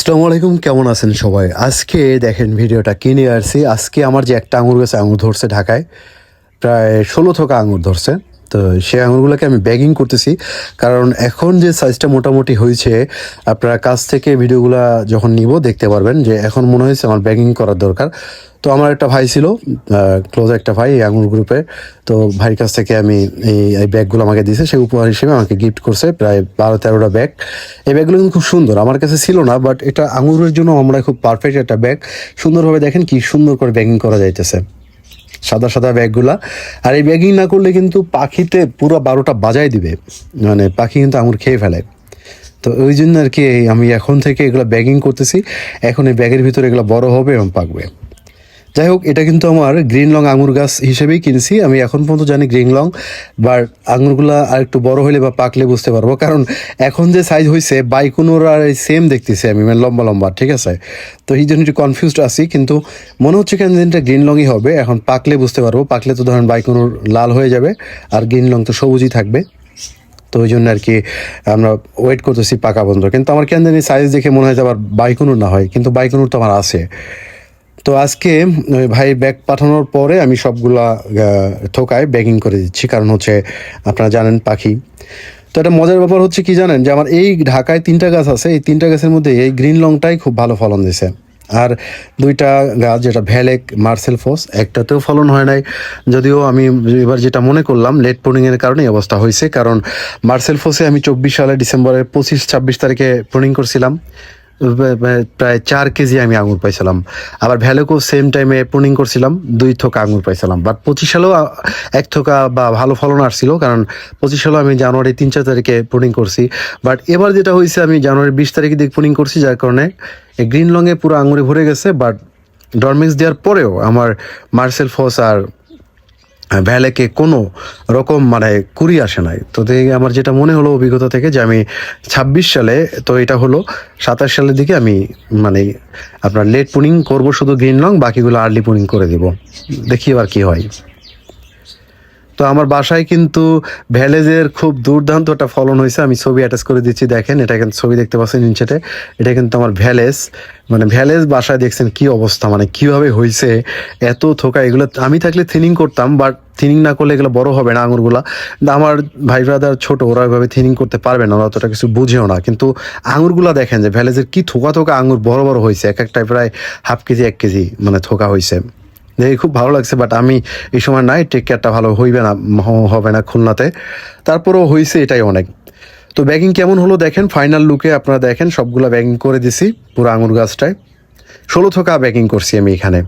আসসালামু আলাইকুম, কেমন আছেন সবাই? আজকে দেখেন ভিডিওটা কিনে আসছি। আজকে আমার যে একটা আঙুর গাছে আঙুর ধরছে ঢাকায়, প্রায় 16 থোকা আঙুর ধরছে। তো সেই আঙুরগুলোকে আমি ব্যাগিং করতেছি, কারণ এখন যে সাইজটা মোটামুটি হয়েছে, আপনারা কাছ থেকে ভিডিওগুলো যখন নিব দেখতে পারবেন যে এখন মনে হয়েছে আমার ব্যাগিং করার দরকার। তো আমার একটা ভাই ছিল, ক্লোজ একটা ভাই এই আঙুর গ্রুপে। তো ভাইয়ের কাছ থেকে আমি এই ব্যাগগুলো আমাকে দিয়েছে, সে উপহার হিসেবে আমাকে গিফট করছে প্রায় 12-13টা ব্যাগ। এই ব্যাগগুলো কিন্তু খুব সুন্দর, আমার কাছে ছিল না, বাট এটা আঙুরের জন্য আমরা খুব পারফেক্ট একটা ব্যাগ। সুন্দরভাবে দেখেন কি সুন্দর করে ব্যাগিং করা যাইতেছে, সাদা সাদা ব্যাগগুলা। আর এই ব্যাগিং না করলে কিন্তু পাখিতে পুরো 12টা বাজাই দিবে, মানে পাখি কিন্তু আঙুর খেয়ে ফেলে। তো ওই জন্য আর কি আমি এখন থেকে এগুলো ব্যাগিং করতেছি। এখন এই ব্যাগের ভিতরে এগুলো বড় হবে এবং পাকবে। যাই হোক, এটা কিন্তু আমার গ্রিন লং আঙুর গাছ হিসেবেই কিনছি। আমি এখন পর্যন্ত জানি গ্রিন লং, বা আঙুরগুলা আর একটু বড় হলে বা পাকলে বুঝতে পারবো, কারণ এখন যে সাইজ হয়েছে বাইকুনুর আর সেম দেখতেছি আমি, মানে লম্বা লম্বা, ঠিক আছে? তো এই জন্য একটু কনফিউজড আছি, কিন্তু মনে হচ্ছে কেন এটা গ্রিন লংই হবে। এখন পাকলে বুঝতে পারবো, পাকলে তো ধরেন বাইকুনুর লাল হয়ে যাবে আর গ্রিন লং তো সবুজই থাকবে। তো ওই জন্য আর কি আমরা ওয়েট করতেছি পাকা পর্যন্ত। কিন্তু আমার কেন জানি সাইজ দেখে মনে হয় যে আবার বাইকুনুর না হয়, কিন্তু বাইকুনুর তো আমার আছে। তো আজকে ভাই ব্যাগ পাঠানোর পরে আমি সবগুলা থোকায় ব্যাগিং করে দিচ্ছি, কারণ হচ্ছে আপনারা জানেন পাখি। তো একটা মজার ব্যাপার হচ্ছে কি জানেন, যে আমার এই ঢাকায় 3টা গাছ আছে, এই 3টা গাছের মধ্যে এই গ্রিন লংটাই খুব ভালো ফলন দিছে। আর 2টা গাছ, যেটা ভ্যালেক, মার্সেল ফস, একটাতেও ফলন হয় নাই। যদিও আমি এবার যেটা মনে করলাম লেট প্রুনিংয়ের কারণে এই অবস্থা হয়েছে, কারণ মার্সেল ফসে আমি 24 সালে ডিসেম্বরের 25-26 তারিখে প্রুনিং করছিলাম, প্রায় 4 কেজি আমি আঙুর পাইছিলাম। আবার ভ্যালেকও সেম টাইমে প্রুনিং করছিলাম, 2 থোকা আঙুর পাইছিলাম। বাট 25 সালেও 1 থোকা বা ভালো ফলন আসছিল, কারণ 25 সালেও আমি জানুয়ারি 3-4 তারিখে প্রুনিং করছি। বাট এবার যেটা হয়েছে, আমি জানুয়ারি 20 তারিখে দিকে প্রুনিং করছি, যার কারণে এই গ্রিন লংয়ে পুরো আঙুরে ভরে গেছে। বাট ডরমিক্স দেওয়ার পরেও আমার মার্সেল ফস আর ভ্যালেকে কোনো রকম মানে কুড়ি আসে নাই। তো দেখে আমার যেটা মনে হলো অভিজ্ঞতা থেকে, যে আমি 26 সালে, তো এটা হলো 27 সালের দিকে আমি মানে আপনার লেট পুনিং করব শুধু গ্রিন লং, বাকিগুলো আর্লি পুনিং করে দেব, দেখি এবার কি হয়। তো আমার বাসায় কিন্তু ভ্যালেজের খুব দুর্দান্ত একটা ফলন হয়েছে, আমি ছবি অ্যাটাচ করে দিচ্ছি, দেখেন। এটা কিন্তু ছবি দেখতে পাচ্ছেন নিচেতে, এটা কিন্তু আমার ভ্যালেজ, মানে ভ্যালেজ বাসায় দেখছেন কি অবস্থা, মানে কিভাবে হয়েছে এত থোকা। এগুলো আমি থাকলে থিনিং করতাম, বাট থিনিং না করলে এগুলো বড় হবে না আঙুরগুলা। আমার ভাই ব্রাদার ছোট, ওরা ওইভাবে থিনিং করতে পারবে না, ওরা অতটা কিছু বুঝেও না। কিন্তু আঙুরগুলা দেখেন যে ভ্যালেজের কি থোকা থোকা আঙুর, বড় বড় হয়েছে, এক একটাই প্রায় হাফ কেজি 1 কেজি মানে থোকা হয়েছে। দেখে খুব ভালো লাগছে। বাট আমি এই সময় নাই, টেক কেয়ারটা ভালো হইবে না, হবে না খুলনাতে। তারপরেও হয়েছে, এটাই অনেক। তো ব্যাগিং কেমন হলো দেখেন, ফাইনাল লুকে আপনারা দেখেন। সবগুলা ব্যাগিং করে দিছি পুরো আঙুর গাছটায়, 16 থোকা ব্যাগিং করছি আমি এখানে।